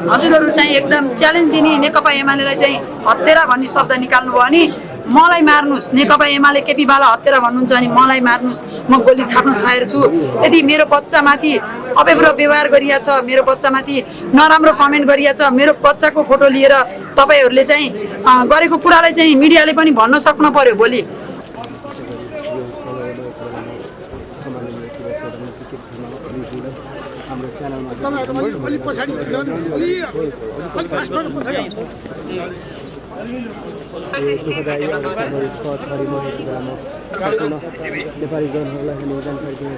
हजुरहरु चाहिँ एकदम च्यालेन्ज दिने नेकपा एमालेलाई चाहिँ हत्तेरा भन्ने शब्द निकाल्नु भयो भने मलाई मार्नुस्, नेकपा एमाले केपी बाला हत्तेरा भन्नुहुन्छ भने मलाई मार्नुस्, म गोली थाप्न तयार छु। यदि मेरो बच्चामाथि अपेब्र व्यवहार गरिया छ, मेरो बच्चामाथि नराम्रो कमेन्ट गरिया छ, मेरो बच्चाको फोटो लिएर तपाईहरुले चाहिँ गरेको कुरालाई चाहिँ मिडियाले पनि भन्न सक्नु पर्यो भोलि। दुःखदायी नेपाली जनहरूलाई हामी जानकारी दिन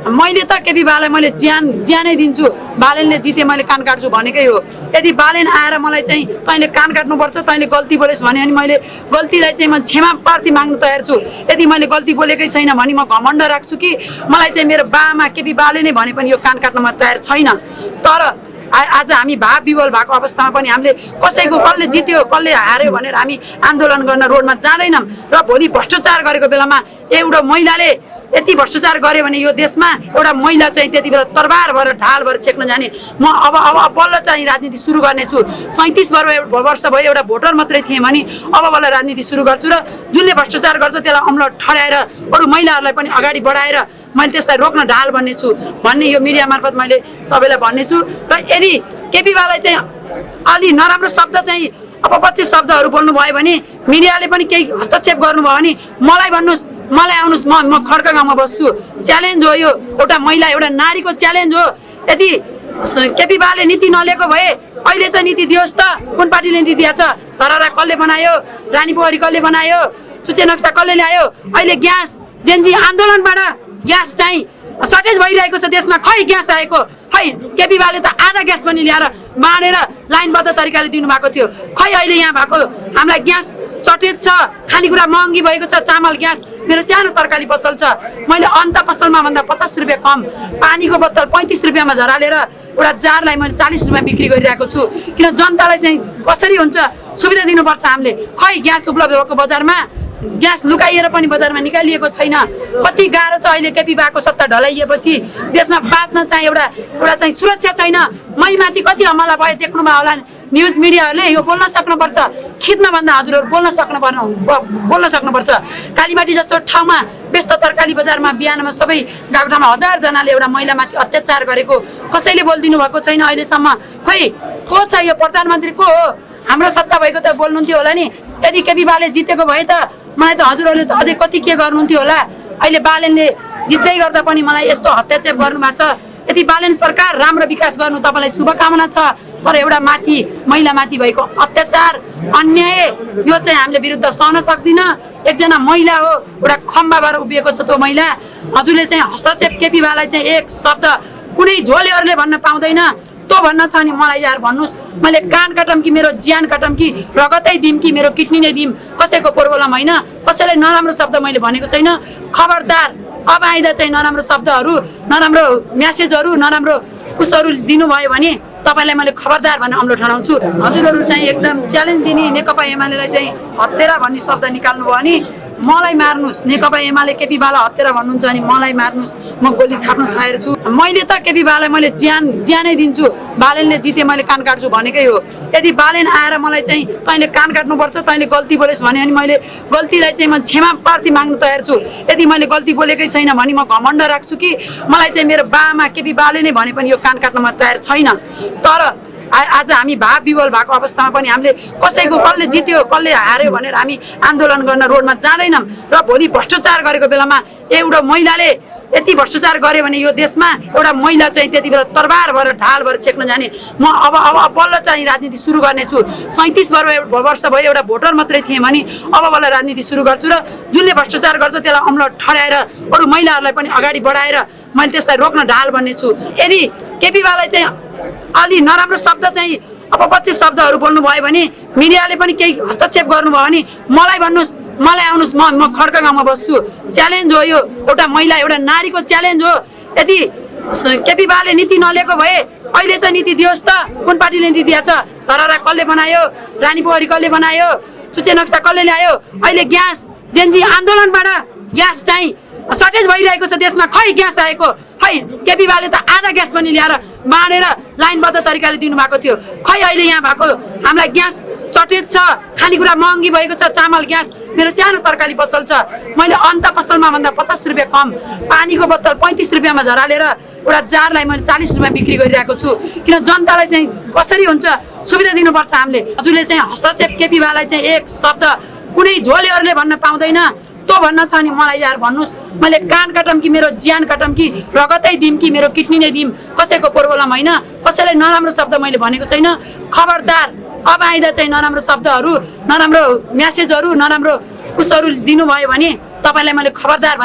मैले त केपी बालाई मैले ज्यानै दिन्छु, बालेनले जिते मैले कान काट्छु भनेकै हो। यदि बालेन आएर मलाई चाहिँ तैँले कान काट्नुपर्छ, तैँले गल्ती बोलेस् भने अनि मैले गल्तीलाई चाहिँ म क्षमा प्रार्थी माग्न तयार छु। यदि मैले गल्ती बोलेकै छैन भने म घमण्ड राख्छु कि मलाई चाहिँ मेरो बामा केपी बाले नै भने पनि यो कान काट्नमा तयार छैन। तर आज हामी भाव विवल भएको अवस्थामा पनि हामीले कसैको कसले जित्यो कसले हार्यो भनेर हामी आन्दोलन गर्न रोडमा जाँदैनौँ। र भोलि भ्रष्टाचार गरेको बेलामा एउटा महिलाले यति भ्रष्टाचार गर्यो भने यो देशमा एउटा महिला चाहिँ त्यति बेला तरबार भएर ढाल भएर छेक्न जाने। म अब बल्ल चाहिँ राजनीति सुरु गर्नेछु। 37 वर्ष भयो एउटा भोटर मात्रै थिएँ भने अब बल्ल राजनीति सुरु गर्छु र जसले भ्रष्टाचार गर्छ त्यसलाई अम्ल ठड्याएर अरू महिलाहरूलाई पनि अगाडि बढाएर मैले त्यसलाई रोक्न ढाल बन्नेछु भन्ने यो मिडिया मार्फत मैले सबैलाई भन्नेछु। र यदि केपी बालाई चाहिँ अलि नराम्रो शब्द चाहिँ अपपक्षी शब्दहरू बोल्नुभयो भने मिडियाले पनि केही हस्तक्षेप गर्नुभयो भने मलाई भन्नुहोस्, मलाई आउनुहोस्, म खड्का गाउँमा बस्छु। च्यालेन्ज हो यो, एउटा महिला एउटा नारीको च्यालेन्ज हो। यदि केपी बाले नीति नलिएको भए अहिले चाहिँ नीति दियोस् त। कुन पार्टीले नीति दिएछ? धरहरा कसले बनायो? रानी पोखरी कसले बनायो? चुचे नक्सा कसले ल्यायो? अहिले ग्यास जेनजी आन्दोलनबाट ग्यास चाहिँ सर्टेज भइरहेको छ देशमा। खै ग्यास आएको? खै केपी बाले त आधा ग्यास पनि ल्याएर बाँडेर लाइनबद्ध तरिकाले दिनुभएको थियो। खै अहिले यहाँ भएको हामीलाई ग्यास सर्टेज छ, खानेकुरा महँगी भएको छ, चामल ग्यास। मेरो सानो तरकारी पसल छ, मैले अन्त पसलमा भन्दा 50 रुपियाँ कम पानीको बोतल 35 रुपियाँमा झरालेर एउटा जारलाई मैले 40 रुपियाँ बिक्री गरिरहेको छु। किन जनतालाई चाहिँ कसरी हुन्छ सुविधा दिनुपर्छ हामीले। खै ग्यास उपलब्ध भएको बजारमा ग्यास लुकाइएर पनि बजारमा निकालिएको छैन। कति गाह्रो छ अहिले केपी बाको सत्ता ढलाइएपछि देशमा बाँच्न चाहिँ एउटा चाहिँ सुरक्षा छैन। मैमाथि कति हमला भयो देख्नुभयो होला। न्युज मिडियाहरूले यो बोल्न सक्नुपर्छ, खिच्न भन्दा हजुरहरू बोल्न सक्नुपर्छ। कालीमाटी जस्तो ठाउँमा व्यस्त तरकारी बजारमा बिहानमा सबै गाउँ ठाउँमा 1000 जनाले एउटा महिलामाथि अत्याचार गरेको कसैले बोलिदिनु भएको छैन अहिलेसम्म। खोइ को छ यो प्रधानमन्त्री को हो? हाम्रो सत्ता भएको त बोल्नुहुन्थ्यो होला नि। यदि केपी बाले जितेको भए त मलाई त हजुरहरूले त अझै कति के गर्नुहुन्थ्यो होला। अहिले बालेनले जित्दै गर्दा पनि मलाई यस्तो हत्याचार गर्नुभएको छ। यदि बालेन सरकार राम्रो विकास गर्नु तपाईँलाई शुभकामना छ, तर एउटा माथि महिलामाथि भएको अत्याचार अन्याय यो चाहिँ हामीले विरुद्ध सहन सक्दिन। एकजना महिला हो, एउटा खम्बा भएर उभिएको छ त्यो महिला। हजुरले चाहिँ हस्तक्षेप केपी बालाई चाहिँ एक शब्द कुनै झोलेहरूले भन्न पाउँदैन। तो भन्न छ नि मलाई यार भन्नुहोस्। मैले कान काटम कि मेरो ज्यान काटम कि रगतै दिम कि मेरो किडनी नै दिम, कसैको प्रोब्लम होइन। कसैलाई नराम्रो शब्द मैले भनेको छैन। खबरदार अब आइदा चाहिँ नराम्रो शब्दहरू, नराम्रो म्यासेजहरू, नराम्रो उसहरू दिनुभयो भने तपाईँलाई मैले खबरदार भन्ने अम्लो ठहराउँछु। हजुरहरू चाहिँ एकदम च्यालेन्ज दिने नेकपा एमालेलाई चाहिँ हत्तेरा भन्ने शब्द निकाल्नु भयो भने मलाई मार्नुहोस्। नेकपा एमाले केपी बाला हत्तेरा भन्नुहुन्छ भने मलाई मार्नुहोस्, म गोली थाप्न तयार छु। मैले त केपी बालाई मैले ज्यानै दिन्छु। बालेनले जिते मैले कान काट्छु भनेकै हो। यदि बालेन आएर मलाई चाहिँ तैँले कान काट्नुपर्छ, तैँले गल्ती बोलेस् भने अनि मैले गल्तीलाई चाहिँ म क्षमा प्रार्थी माग्न तयार छु। यदि मैले गल्ती बोलेकै छैन भने म घमण्ड राख्छु कि मलाई चाहिँ मेरो बामा केपी बाले नै भने पनि यो कान काट्न म तयार छैन। तर आज हामी भाव विवल भएको अवस्थामा पनि हामीले कसैको कसले जित्यो कसले हार्यो भनेर हामी आन्दोलन गर्न रोडमा जाँदैनौँ। र भोलि भ्रष्टाचार गरेको बेलामा एउटा महिलाले यति भ्रष्टाचार गर्यो भने यो देशमा एउटा महिला चाहिँ त्यति बेला तरबार भएर ढाल भएर छेक्न जाने। म अब बल्ल चाहिँ राजनीति सुरु गर्नेछु। 37 वर्ष भयो एउटा भोटर मात्रै थिएँ भने अब बल्ल राजनीति सुरु गर्छु। र जसले भ्रष्टाचार गर्छ त्यसलाई अम्ल ठड्याएर अरू महिलाहरूलाई पनि अगाडि बढाएर मैले त्यसलाई रोक्न ढाल बन्नेछु। यदि केपी बालाई चाहिँ अलि नराम्रो शब्द चाहिँ अपपक्षी शब्दहरू बोल्नुभयो भने मिडियाले पनि केही हस्तक्षेप गर्नुभयो भने मलाई भन्नुहोस्, मलाई आउनुहोस्, म खड्का गाउँमा बस्छु। च्यालेन्ज हो यो, एउटा महिला एउटा नारीको च्यालेन्ज हो। यदि केपी बाले नीति नलिएको भए अहिले चाहिँ नीति दियोस् त। कुन पार्टीले नीति दिएछ? धरहरा कसले बनायो? रानी पोखरी कसले बनायो? चुचे नक्सा कसले ल्यायो? अहिले ग्यास जेनजी आन्दोलनबाट ग्यास चाहिँ सर्टेज भइरहेको छ देशमा। खै ग्यास आएको? खै केपी बाले त आधा ग्यास पनि ल्याएर बाँडेर लाइनबद्ध तरिकाले दिनुभएको थियो। खै अहिले यहाँ भएको हामीलाई ग्यास सर्टेज छ, खानेकुरा महँगी भएको छ, चामल ग्यास। मेरो सानो तरकारी पसल छ, मैले अन्त पसलमा भन्दा 50 रुपियाँ कम पानीको बोतल 35 रुपियाँमा झरालेर एउटा जारलाई मैले 40 रुपियाँ बिक्री गरिरहेको छु। किन जनतालाई चाहिँ कसरी हुन्छ सुविधा दिनुपर्छ हामीले। हजुरले चाहिँ हस्तक्षेप केपी बालाई चाहिँ एक शब्द कुनै झोलेहरूले भन्न पाउँदैन। तो भन्न छ नि मलाई यार भन्नुहोस्। मैले कान काटम कि मेरो ज्यान काटम कि रगतै दिम कि मेरो किडनी नै दिम, कसैको प्रोब्लम होइन। कसैलाई नराम्रो शब्द मैले भनेको छैन। खबरदार अब आइदा चाहिँ नराम्रो शब्दहरू, नराम्रो म्यासेजहरू, नराम्रो उसहरू दिनुभयो भने तपाईँलाई मैले खबरदार